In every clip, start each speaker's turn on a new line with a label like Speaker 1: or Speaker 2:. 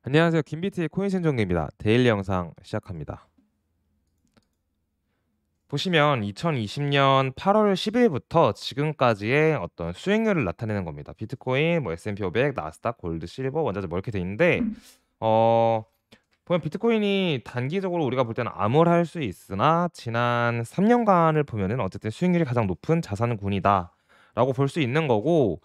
Speaker 1: 안녕하세요. 김비트의 코인신 정리입니다. 데일리 영상 시작합니다. 보시면 2020년 8월 10일부터 지금까지의 어떤 수익률을 나타내는 겁니다. 비트코인, 뭐 S&P 500, 나스닥, 골드, 실버, 원자재 뭐 이렇게 돼 있는데 어 보면 비트코인이 단기적으로 우리가 볼 때는 암울할 수 있으나 지난 3년간을 보면은 어쨌든 수익률이 가장 높은 자산군이다라고 볼 수 있는 거고,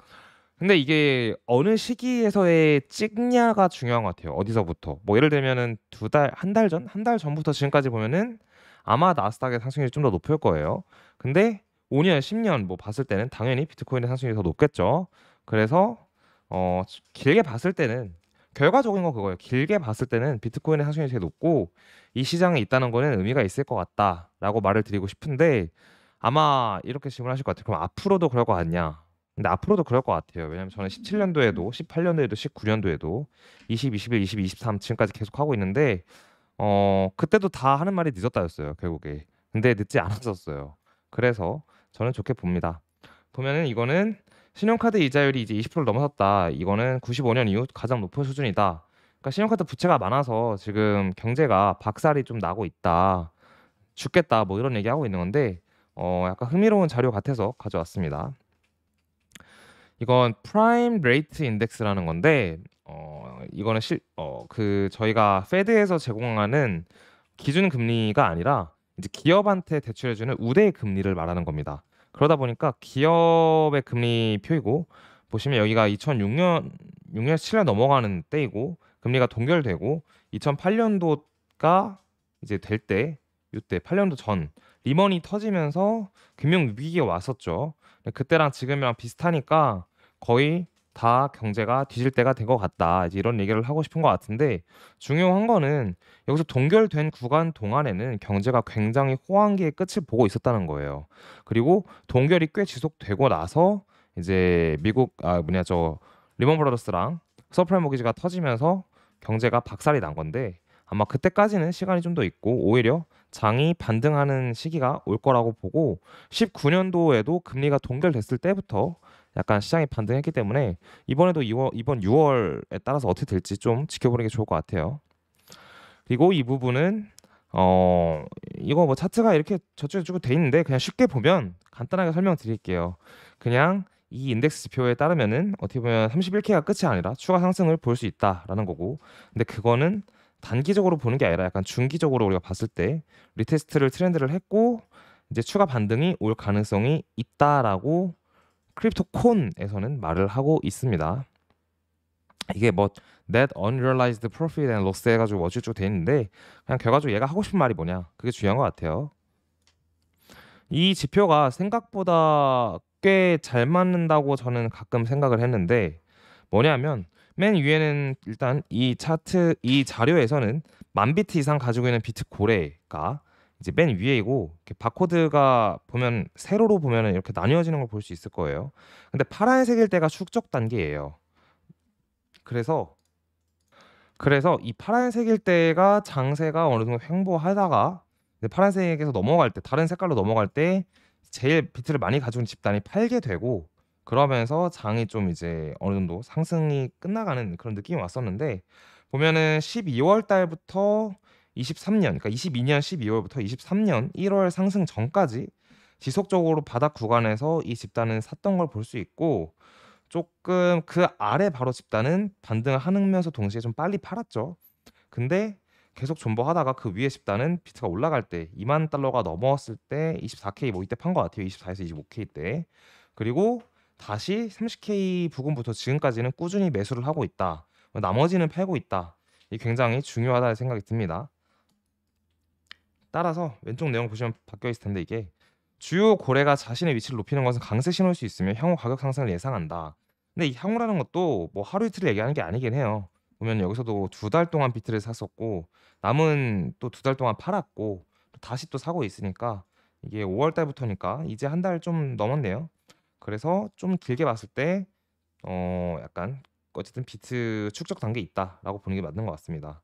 Speaker 1: 근데 이게 어느 시기에서의 찍냐가 중요한 것 같아요. 어디서부터. 뭐 예를 들면은 두 달, 한 달 전, 한 달 전부터 지금까지 보면은 아마 나스닥의 상승률이 좀 더 높을 거예요. 근데 5년, 10년 뭐 봤을 때는 당연히 비트코인의 상승률이 더 높겠죠. 그래서 어 길게 봤을 때는 결과적인 건 그거예요. 길게 봤을 때는 비트코인의 상승률이 제일 높고 이 시장에 있다는 거는 의미가 있을 것 같다라고 말을 드리고 싶은데, 아마 이렇게 질문하실 것 같아요. 그럼 앞으로도 그럴 것 같냐? 근데 앞으로도 그럴 것 같아요. 왜냐면 저는 17년도에도, 18년도에도, 19년도에도 20, 21, 22, 23 지금까지 계속 하고 있는데 그때도 다 하는 말이 늦었다였어요, 결국에. 근데 늦지 않았었어요. 그래서 저는 좋게 봅니다. 보면은 이거는 신용카드 이자율이 이제 20%를 넘어섰다. 이거는 95년 이후 가장 높은 수준이다. 그러니까 신용카드 부채가 많아서 지금 경제가 박살이 좀 나고 있다. 죽겠다. 뭐 이런 얘기하고 있는 건데 약간 흥미로운 자료 같아서 가져왔습니다. 이건 프라임 레이트 인덱스라는 건데 이거는 저희가 페드에서 제공하는 기준 금리가 아니라 이제 기업한테 대출해 주는 우대 금리를 말하는 겁니다. 그러다 보니까 기업의 금리표이고, 보시면 여기가 2006년 6년 7년 넘어가는 때이고 금리가 동결되고, 2008년도가 이제 될 때, 이때 8년도 전 리먼이 터지면서 금융 위기가 왔었죠. 그때랑 지금이랑 비슷하니까 거의 다 경제가 뒤질 때가 된 것 같다. 이제 이런 얘기를 하고 싶은 것 같은데, 중요한 거는 여기서 동결된 구간 동안에는 경제가 굉장히 호황기의 끝을 보고 있었다는 거예요. 그리고 동결이 꽤 지속되고 나서 이제 미국 뭐냐 저 리먼 브라더스랑 서프라임 모기지가 터지면서 경제가 박살이 난 건데, 아마 그때까지는 시간이 좀 더 있고 오히려 장이 반등하는 시기가 올 거라고 보고, 19년도에도 금리가 동결됐을 때부터 약간 시장이 반등했기 때문에 이번에도 이번 6월에 따라서 어떻게 될지 좀 지켜보는 게 좋을 것 같아요. 그리고 이 부분은 어 이거 뭐 차트가 이렇게 저쪽에 쭉 돼 있는데 그냥 쉽게 보면 간단하게 설명드릴게요. 그냥 이 인덱스 지표에 따르면은 어떻게 보면 31K가 끝이 아니라 추가 상승을 볼 수 있다라는 거고, 근데 그거는 단기적으로 보는 게 아니라 약간 중기적으로 우리가 봤을 때 리테스트를 트렌드를 했고 이제 추가 반등이 올 가능성이 있다라고 크립토콘에서는 말을 하고 있습니다. 이게 뭐 net unrealized profit and loss 해가지고 어쩌고 돼 있는데, 그냥 결과적으로 얘가 하고 싶은 말이 뭐냐, 그게 중요한 것 같아요. 이 지표가 생각보다 꽤 잘 맞는다고 저는 가끔 생각을 했는데, 뭐냐면 맨 위에는 일단 이 차트 이 자료에서는 10,000비트 이상 가지고 있는 비트 고래가 이제 맨 위에이고, 이렇게 바코드가 보면 세로로 보면은 이렇게 나뉘어지는 걸 볼 수 있을 거예요. 근데 파란색일 때가 축적 단계예요. 그래서 이 파란색일 때가 장세가 어느 정도 횡보하다가 이제 파란색에서 넘어갈 때, 다른 색깔로 넘어갈 때 제일 비트를 많이 가져온 집단이 팔게 되고, 그러면서 장이 좀 이제 어느 정도 상승이 끝나가는 그런 느낌이 왔었는데, 보면은 12월 달부터 23년, 그러니까 22년 12월부터 23년 1월 상승 전까지 지속적으로 바닥 구간에서 이 집단은 샀던 걸 볼 수 있고, 조금 그 아래 바로 집단은 반등을 하면서 동시에 좀 빨리 팔았죠. 근데 계속 존버하다가 그 위에 집단은 비트가 올라갈 때 2만 달러가 넘어왔을 때 24K 뭐 이때 판 것 같아요. 24에서 25K 때. 그리고 다시 30K 부근부터 지금까지는 꾸준히 매수를 하고 있다. 나머지는 팔고 있다. 이게 굉장히 중요하다는 생각이 듭니다. 따라서 왼쪽 내용 보시면 바뀌어 있을 텐데, 이게 주요 고래가 자신의 위치를 높이는 것은 강세 신호일 수 있으며 향후 가격 상승을 예상한다. 근데 이 향후라는 것도 뭐 하루 이틀 얘기하는 게 아니긴 해요. 보면 여기서도 2달 동안 비트를 샀었고 남은 또 2달 동안 팔았고 또 다시 또 사고 있으니까, 이게 5월 달부터니까 이제 한 달 좀 넘었네요. 그래서 좀 길게 봤을 때 약간 어쨌든 비트 축적 단계에 있다라고 보는 게 맞는 것 같습니다.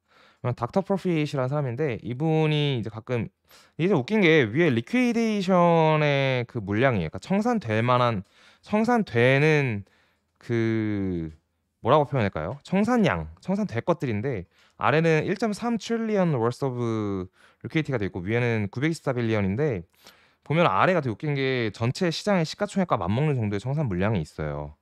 Speaker 1: 닥터 프로핏이라는 사람인데, 이분이 이제 가끔 이게 좀 웃긴 게 위에 리퀴데이션의 그 물량이, 그러니까 청산될 만한, 청산되는 그 뭐라고 표현할까요? 청산양, 청산될 것들인데 아래는 1.3 트릴리언 worth of liquidity가 돼 있고 위에는 924 빌리언인데 보면 아래가 되게 웃긴 게 전체 시장의 시가총액과 맞먹는 정도의 청산 물량이 있어요.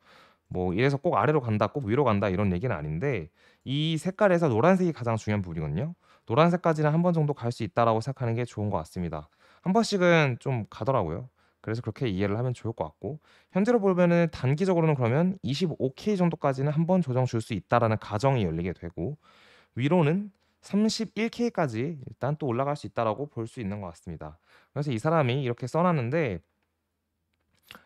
Speaker 1: 뭐 이래서 꼭 아래로 간다, 꼭 위로 간다 이런 얘기는 아닌데 이 색깔에서 노란색이 가장 중요한 부분이거든요. 노란색까지는 한 번 정도 갈 수 있다라고 생각하는 게 좋은 것 같습니다. 한 번씩은 좀 가더라고요. 그래서 그렇게 이해를 하면 좋을 것 같고 현재로 보면은 단기적으로는 그러면 25K 정도까지는 한 번 조정 줄 수 있다라는 가정이 열리게 되고 위로는 31K까지 일단 또 올라갈 수 있다라고 볼 수 있는 것 같습니다. 그래서 이 사람이 이렇게 써놨는데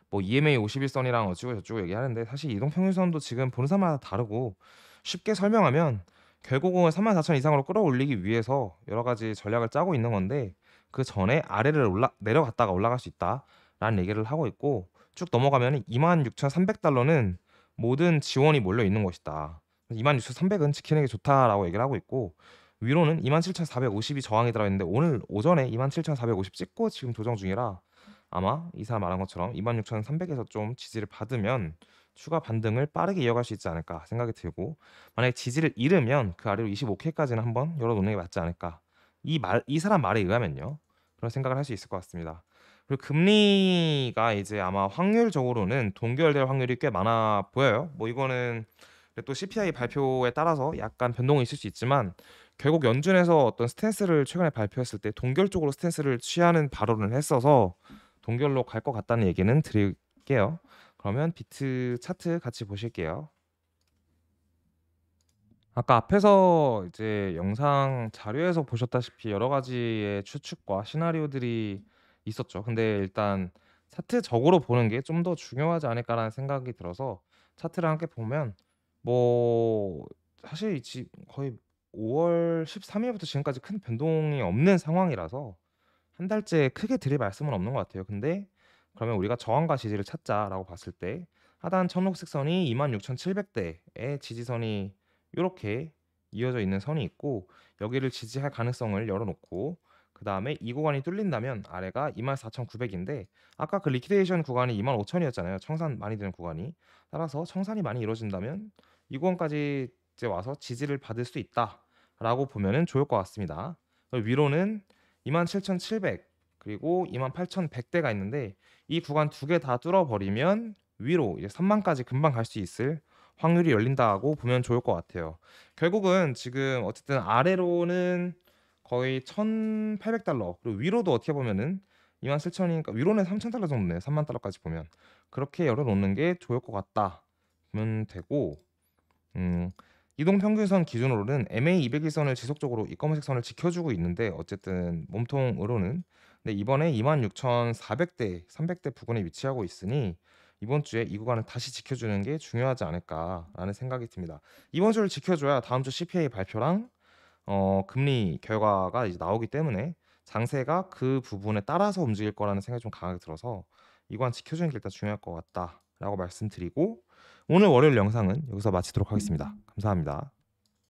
Speaker 1: 뭐 EMA 51선이랑 어쩌고 저쩌고 얘기하는데 사실 이동평균선도 지금 보는 사람마다 다르고 쉽게 설명하면 결국은 34,000 이상으로 끌어올리기 위해서 여러 가지 전략을 짜고 있는 건데 그 전에 아래를 내려갔다가 올라갈 수 있다라는 얘기를 하고 있고 쭉 넘어가면 26,300달러는 모든 지원이 몰려 있는 것이다. 26,300은 지키는 게 좋다라고 얘기를 하고 있고 위로는 27,450이 저항이 들어있는데 오늘 오전에 27,450 찍고 지금 조정 중이라 아마 이 사람 말한 것처럼 26,300에서 좀 지지를 받으면 추가 반등을 빠르게 이어갈 수 있지 않을까 생각이 들고 만약에 지지를 잃으면 그 아래로 25K까지는 한번 열어놓는 게 맞지 않을까 이 사람 말에 의하면요 그런 생각을 할 수 있을 것 같습니다. 그리고 금리가 이제 아마 확률적으로는 동결될 확률이 꽤 많아 보여요. 뭐 이거는 또 CPI 발표에 따라서 약간 변동이 있을 수 있지만 결국 연준에서 어떤 스탠스를 최근에 발표했을 때 동결적으로 스탠스를 취하는 발언을 했어서 동결로 갈 것 같다는 얘기는 드릴게요. 그러면 비트 차트 같이 보실게요. 아까 앞에서 이제 영상 자료에서 보셨다시피 여러 가지의 추측과 시나리오들이 있었죠. 근데 일단 차트적으로 보는 게 좀 더 중요하지 않을까라는 생각이 들어서 차트를 함께 보면 뭐 사실 거의 5월 13일부터 지금까지 큰 변동이 없는 상황이라서 한 달째 크게 드릴 말씀은 없는 것 같아요. 근데 그러면 우리가 저항과 지지를 찾자라고 봤을 때 하단 청록색 선이 26,700대의 지지선이 요렇게 이어져 있는 선이 있고 여기를 지지할 가능성을 열어놓고 그 다음에 이 구간이 뚫린다면 아래가 24,900인데 아까 그 리퀴데이션 구간이 25,000이었잖아요. 청산 많이 되는 구간이. 따라서 청산이 많이 이루어진다면 이 구간까지 이제 와서 지지를 받을 수 있다라고 보면은 좋을 것 같습니다. 위로는 27,700 그리고 28,100대가 있는데 이 구간 두 개 다 뚫어버리면 위로 이제 3만까지 금방 갈 수 있을 확률이 열린다고 보면 좋을 것 같아요. 결국은 지금 어쨌든 아래로는 거의 1,800달러 그리고 위로도 어떻게 보면은 27,000이니까 위로는 3,000달러 정도네요. 3만 달러까지 보면 그렇게 열어놓는 게 좋을 것 같다 보면 되고 음, 이동평균선 기준으로는 MA201선을 지속적으로 이 검은색 선을 지켜주고 있는데 어쨌든 몸통으로는 근데 이번에 26,400대, 300대 부근에 위치하고 있으니 이번 주에 이 구간을 다시 지켜주는 게 중요하지 않을까라는 생각이 듭니다. 이번 주를 지켜줘야 다음 주 CPI 발표랑 금리 결과가 이제 나오기 때문에 장세가 그 부분에 따라서 움직일 거라는 생각이 좀 강하게 들어서 이 구간 지켜주는 게 일단 중요할 것 같다라고 말씀드리고 오늘 월요일 영상은 여기서 마치도록 하겠습니다. 감사합니다.